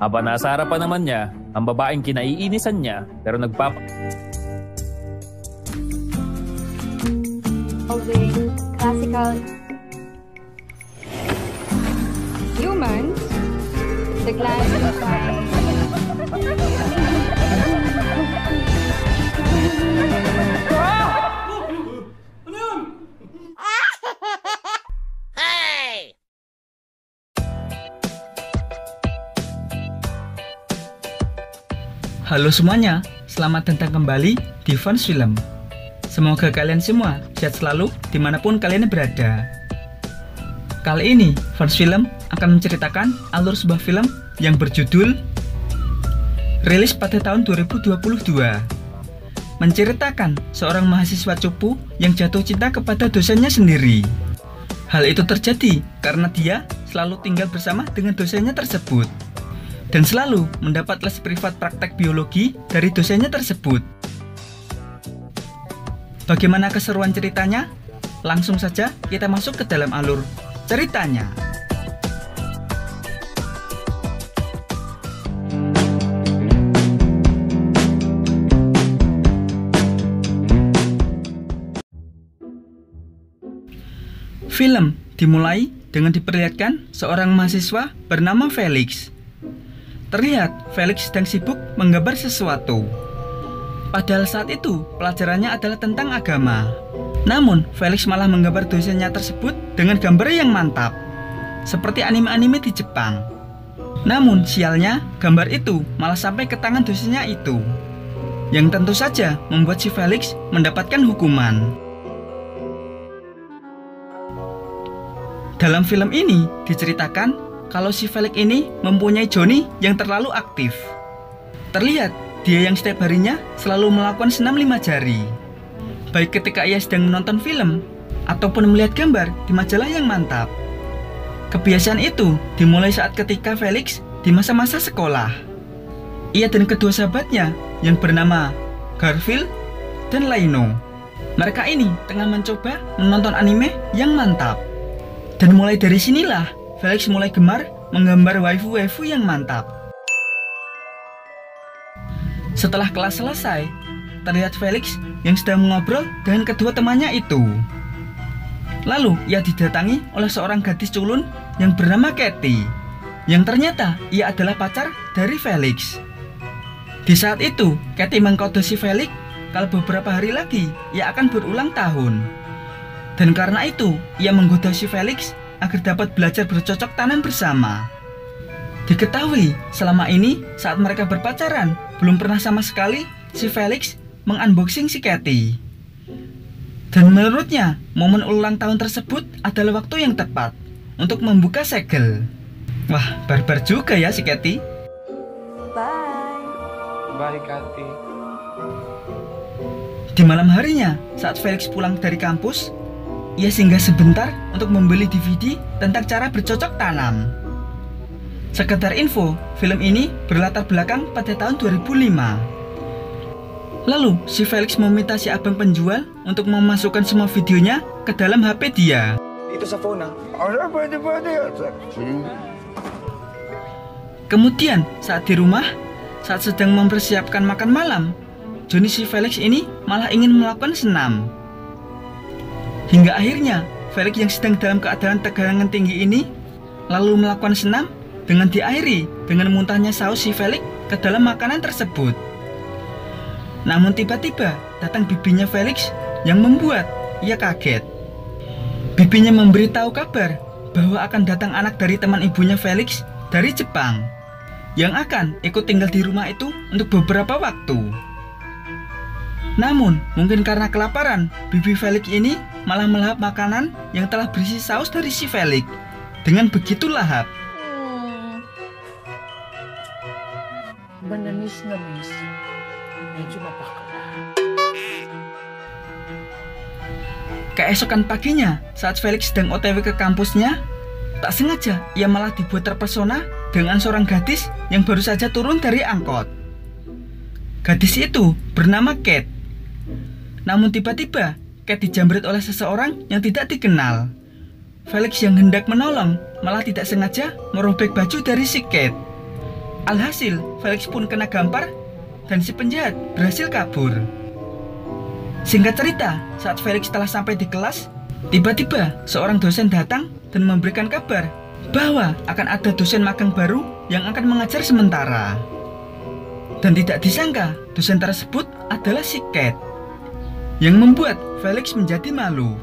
Habang nasa harapan naman niya, ang babaeng kinaiinisan niya pero Classical humans, the classify Halo semuanya, selamat datang kembali di Fans Film. Semoga kalian semua sehat selalu dimanapun kalian berada. Kali ini Fans Film akan menceritakan alur sebuah film yang berjudul rilis pada tahun 2022, menceritakan seorang mahasiswa cupu yang jatuh cinta kepada dosennya sendiri. Hal itu terjadi karena dia selalu tinggal bersama dengan dosennya tersebut dan selalu mendapat les privat praktek biologi dari dosennya tersebut. Bagaimana keseruan ceritanya? Langsung saja kita masuk ke dalam alur ceritanya. Film dimulai dengan diperlihatkan seorang mahasiswa bernama Felix. Terlihat Felix sedang sibuk menggambar sesuatu. Padahal saat itu pelajarannya adalah tentang agama. Namun Felix malah menggambar dosennya tersebut dengan gambar yang mantap, seperti anime-anime di Jepang. Namun sialnya gambar itu malah sampai ke tangan dosennya itu, yang tentu saja membuat si Felix mendapatkan hukuman. Dalam film ini diceritakan kalau si Felix ini mempunyai Johnny yang terlalu aktif. Terlihat dia yang setiap harinya selalu melakukan senam 5 jari, baik ketika ia sedang menonton film ataupun melihat gambar di majalah yang mantap. Kebiasaan itu dimulai saat ketika Felix di masa-masa sekolah. Ia dan kedua sahabatnya yang bernama Garfield dan Lino, mereka ini tengah mencoba menonton anime yang mantap. Dan mulai dari sinilah Felix mulai gemar menggambar waifu-waifu yang mantap. Setelah kelas selesai, terlihat Felix yang sedang mengobrol dengan kedua temannya itu. Lalu ia didatangi oleh seorang gadis culun yang bernama Katie, yang ternyata ia adalah pacar dari Felix. Di saat itu, Katie mengkode si Felix kalau beberapa hari lagi ia akan berulang tahun. Dan karena itu, ia menggoda si Felix agar dapat belajar bercocok tanam bersama. Diketahui selama ini saat mereka berpacaran belum pernah sama sekali si Felix mengunboxing si Katie. Dan menurutnya momen ulang tahun tersebut adalah waktu yang tepat untuk membuka segel. Wah, barbar juga ya si Katie. Bye Katie. Di malam harinya saat Felix pulang dari kampus, ia singgah sebentar untuk membeli DVD tentang cara bercocok tanam. Sekedar info, film ini berlatar belakang pada tahun 2005. Lalu, si Felix meminta si abang penjual untuk memasukkan semua videonya ke dalam HP dia. Itu sa phone pwede. Kemudian, saat di rumah, saat sedang mempersiapkan makan malam, Johnny si Felix ini malah ingin melakukan senam. Hingga akhirnya, Felix yang sedang dalam keadaan tegangan tinggi ini lalu melakukan senam dengan diakhiri dengan muntahnya saus si Felix ke dalam makanan tersebut. Namun tiba-tiba datang bibinya Felix yang membuat ia kaget. Bibinya memberitahu kabar bahwa akan datang anak dari teman ibunya Felix dari Jepang yang akan ikut tinggal di rumah itu untuk beberapa waktu. Namun, mungkin karena kelaparan, bibi Felix ini malah melahap makanan yang telah berisi saus dari si Felix dengan begitu lahap. Manamis-namis, medyo mapakala. Keesokan paginya, saat Felix sedang OTW ke kampusnya, tak sengaja ia malah dibuat terpesona dengan seorang gadis yang baru saja turun dari angkot. Gadis itu bernama Kate. Namun tiba-tiba, Kate dijamret oleh seseorang yang tidak dikenal. Felix yang hendak menolong malah tidak sengaja merobek baju dari si Kate. Alhasil, Felix pun kena gampar dan si penjahat berhasil kabur. Singkat cerita, saat Felix telah sampai di kelas, tiba-tiba seorang dosen datang dan memberikan kabar bahwa akan ada dosen magang baru yang akan mengajar sementara. Dan tidak disangka, dosen tersebut adalah si Cat, yang membuat Felix menjadi malu.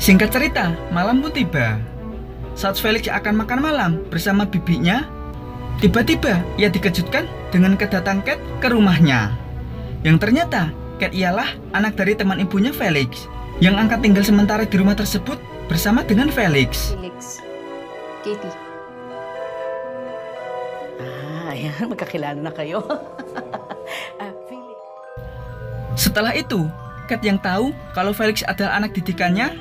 Singkat cerita, malam pun tiba. Saat Felix akan makan malam bersama bibinya, tiba-tiba ia dikejutkan dengan kedatangan Cat ke rumahnya. Yang ternyata Cat ialah anak dari teman ibunya Felix, yang akan tinggal sementara di rumah tersebut bersama dengan Felix. Felix. Katie. Ayan, magkakilala na kayo. Felix. Setelah itu, Cat yang tahu kalau Felix adalah anak didikannya,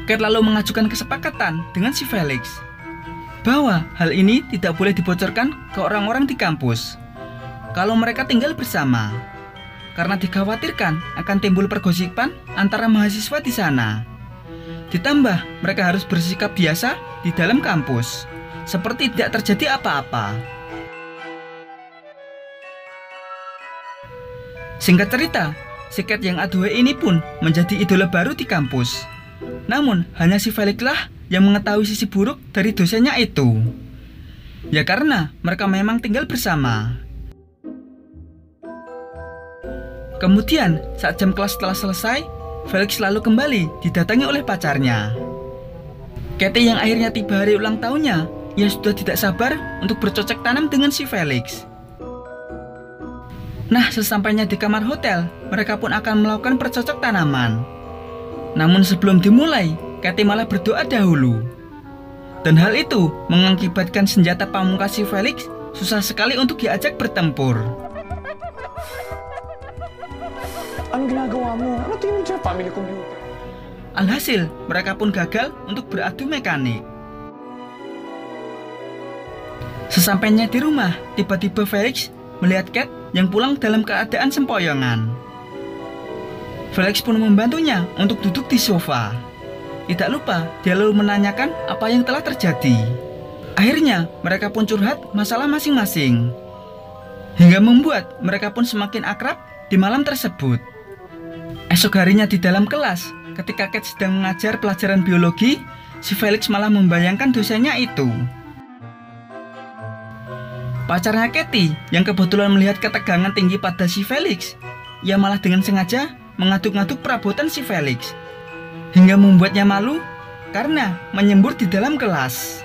Cat lalu mengajukan kesepakatan dengan si Felix bahwa hal ini tidak boleh dibocorkan ke orang-orang di kampus kalau mereka tinggal bersama, karena dikhawatirkan akan timbul pergosipan antara mahasiswa di sana. Ditambah mereka harus bersikap biasa di dalam kampus, seperti tidak terjadi apa-apa. Singkat cerita, si Cat yang aduhai ini pun menjadi idola baru di kampus. Namun hanya si Felix lah yang mengetahui sisi buruk dari dosennya itu. Ya karena mereka memang tinggal bersama. Kemudian saat jam kelas telah selesai, Felix lalu kembali didatangi oleh pacarnya. Katie yang akhirnya tiba hari ulang tahunnya, ia sudah tidak sabar untuk bercocok tanam dengan si Felix. Nah, sesampainya di kamar hotel, mereka pun akan melakukan percocok tanaman. Namun sebelum dimulai, Katie malah berdoa dahulu. Dan hal itu mengakibatkan senjata pamungkas si Felix susah sekali untuk diajak bertempur. Anong ginagawa mo? Ano tingin mo dyan? Family computer. Alhasil, mereka pun gagal untuk beradu mekanik. Sesampainya di rumah, tiba-tiba Felix melihat Cat yang pulang dalam keadaan sempoyongan. Felix pun membantunya untuk duduk di sofa. Tidak lupa, dia lalu menanyakan apa yang telah terjadi. Akhirnya, mereka pun curhat masalah masing-masing. Hingga membuat mereka pun semakin akrab di malam tersebut. Esok harinya di dalam kelas, ketika Cat sedang mengajar pelajaran biologi, si Felix malah membayangkan dosennya itu. Pacarnya Katie yang kebetulan melihat ketegangan tinggi pada si Felix, ia malah dengan sengaja mengaduk-ngaduk perabotan si Felix, hingga membuatnya malu karena menyembur di dalam kelas.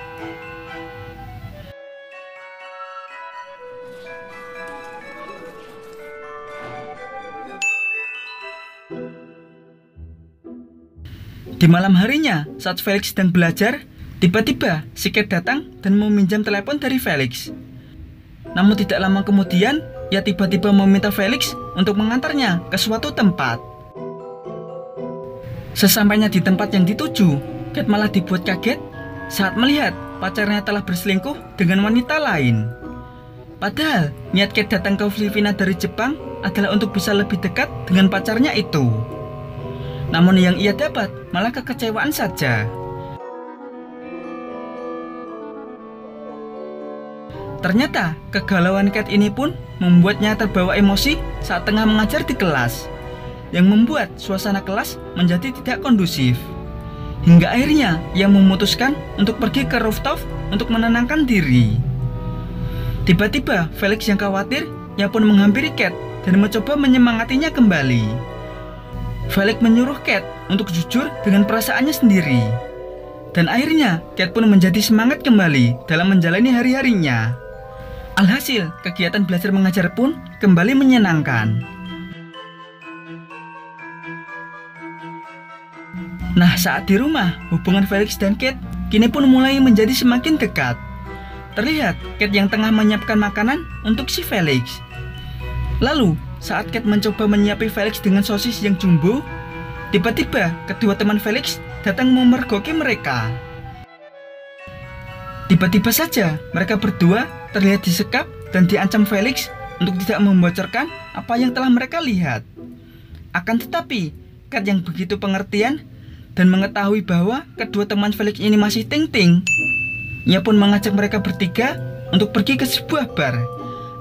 Di malam harinya, saat Felix sedang belajar, tiba-tiba si Cat datang dan meminjam telepon dari Felix. Namun tidak lama kemudian, ia tiba-tiba meminta Felix untuk mengantarnya ke suatu tempat. Sesampainya di tempat yang dituju, Cat malah dibuat kaget saat melihat pacarnya telah berselingkuh dengan wanita lain. Padahal niat Cat datang ke Filipina dari Jepang adalah untuk bisa lebih dekat dengan pacarnya itu. Namun yang ia dapat malah kekecewaan saja. Ternyata kegalauan Cat ini pun membuatnya terbawa emosi saat tengah mengajar di kelas, yang membuat suasana kelas menjadi tidak kondusif. Hingga akhirnya ia memutuskan untuk pergi ke rooftop untuk menenangkan diri. Tiba-tiba Felix yang khawatir, ia pun menghampiri Cat dan mencoba menyemangatinya kembali. Felix menyuruh Cat untuk jujur dengan perasaannya sendiri. Dan akhirnya Cat pun menjadi semangat kembali dalam menjalani hari-harinya. Alhasil, kegiatan belajar mengajar pun kembali menyenangkan. Nah, saat di rumah, hubungan Felix dan Cat kini pun mulai menjadi semakin dekat. Terlihat Cat yang tengah menyiapkan makanan untuk si Felix. Lalu, saat Cat mencoba menyiapi Felix dengan sosis yang jumbo, tiba-tiba kedua teman Felix datang memergoki mereka. Tiba-tiba saja mereka berdua terlihat disekap dan diancam Felix untuk tidak membocorkan apa yang telah mereka lihat. Akan tetapi, Cat yang begitu pengertian dan mengetahui bahwa kedua teman Felix ini masih ting-ting, ia pun mengajak mereka bertiga untuk pergi ke sebuah bar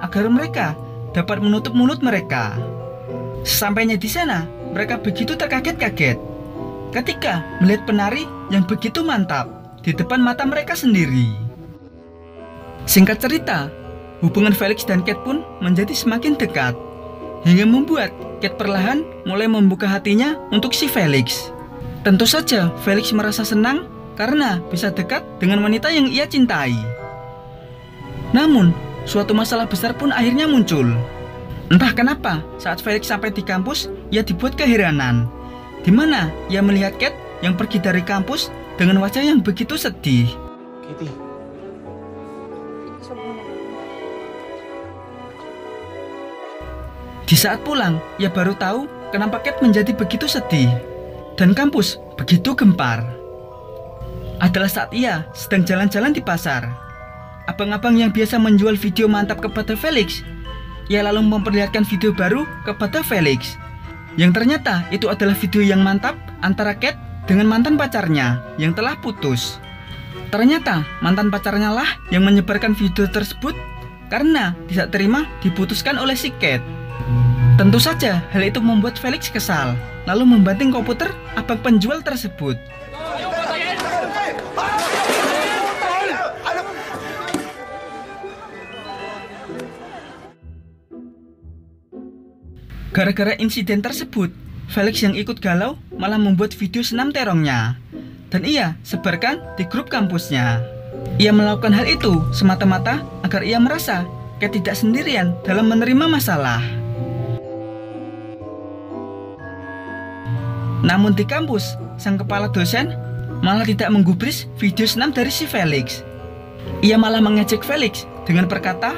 agar mereka dapat menutup mulut mereka. Sesampainya di sana, mereka begitu terkaget-kaget ketika melihat penari yang begitu mantap di depan mata mereka sendiri. Singkat cerita, hubungan Felix dan Kate pun menjadi semakin dekat hingga membuat Kate perlahan mulai membuka hatinya untuk si Felix. Tentu saja Felix merasa senang karena bisa dekat dengan wanita yang ia cintai. Namun, suatu masalah besar pun akhirnya muncul. Entah kenapa, saat Felix sampai di kampus, ia dibuat keheranan, di mana ia melihat Kate yang pergi dari kampus dengan wajah yang begitu sedih. Katie, Di saat pulang, ia baru tahu kenapa Kate menjadi begitu sedih dan kampus begitu gempar. Adalah saat ia sedang jalan-jalan di pasar. Abang-abang yang biasa menjual video mantap kepada Felix, ia lalu memperlihatkan video baru kepada Felix, yang ternyata itu adalah video yang mantap antara Kate dengan mantan pacarnya yang telah putus. Ternyata mantan pacarnya lah yang menyebarkan video tersebut karena tidak terima diputuskan oleh si Kate. Tentu saja hal itu membuat Felix kesal, lalu membanting komputer abang penjual tersebut. Gara-gara insiden tersebut, Felix yang ikut galau malah membuat video senam terongnya dan ia sebarkan di grup kampusnya. Ia melakukan hal itu semata-mata agar ia merasa Kate tidak sendirian dalam menerima masalah. Namun di kampus, sang kepala dosen malah tidak menggubris video senam dari si Felix. Ia malah mengejek Felix dengan berkata,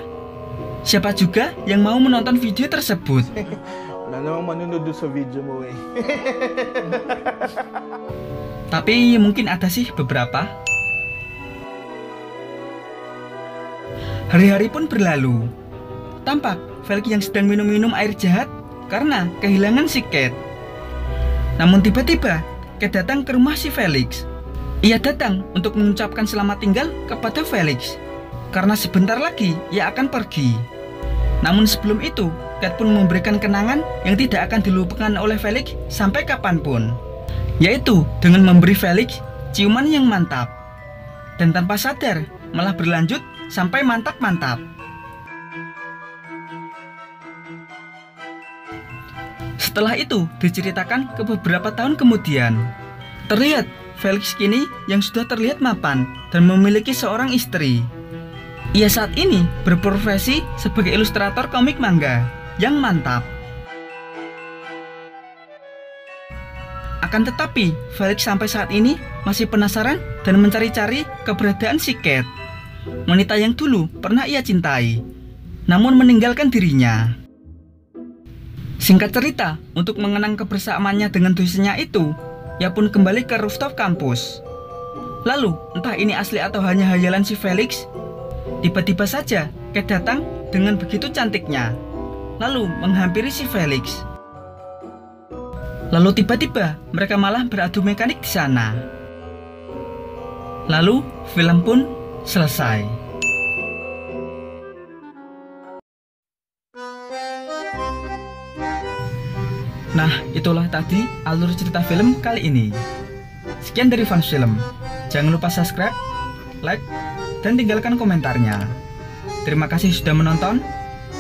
siapa juga yang mau menonton video tersebut. wala namang manunod doon sa video mo eh. Tapi mungkin ada sih beberapa. Hari-hari pun berlalu. Tampak Felix yang sedang minum-minum air jahat karena kehilangan si Kate. Namun tiba-tiba Kate datang ke rumah si Felix. Ia datang untuk mengucapkan selamat tinggal kepada Felix karena sebentar lagi ia akan pergi. Namun sebelum itu, Kate pun memberikan kenangan yang tidak akan dilupakan oleh Felix sampai kapanpun, yaitu dengan memberi Felix ciuman yang mantap. Dan tanpa sadar malah berlanjut sampai mantap-mantap. Setelah itu diceritakan ke beberapa tahun kemudian. Terlihat Felix kini yang sudah terlihat mapan dan memiliki seorang istri. Ia saat ini berprofesi sebagai ilustrator komik manga yang mantap. Akan tetapi Felix sampai saat ini masih penasaran dan mencari-cari keberadaan si Kate, wanita yang dulu pernah ia cintai, namun meninggalkan dirinya. Singkat cerita, untuk mengenang kebersamaannya dengan dosennya itu, ia pun kembali ke rooftop kampus. Lalu, entah ini asli atau hanya hayalan si Felix, tiba-tiba saja Kate datang dengan begitu cantiknya, lalu menghampiri si Felix. Lalu tiba-tiba mereka malah beradu mekanik di sana. Lalu film pun selesai. Nah, itulah tadi alur cerita film kali ini. Sekian dari Fans Film. Jangan lupa subscribe, like, dan tinggalkan komentarnya. Terima kasih sudah menonton.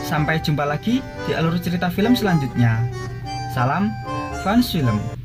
Sampai jumpa lagi di alur cerita film selanjutnya. Salam Fans Film.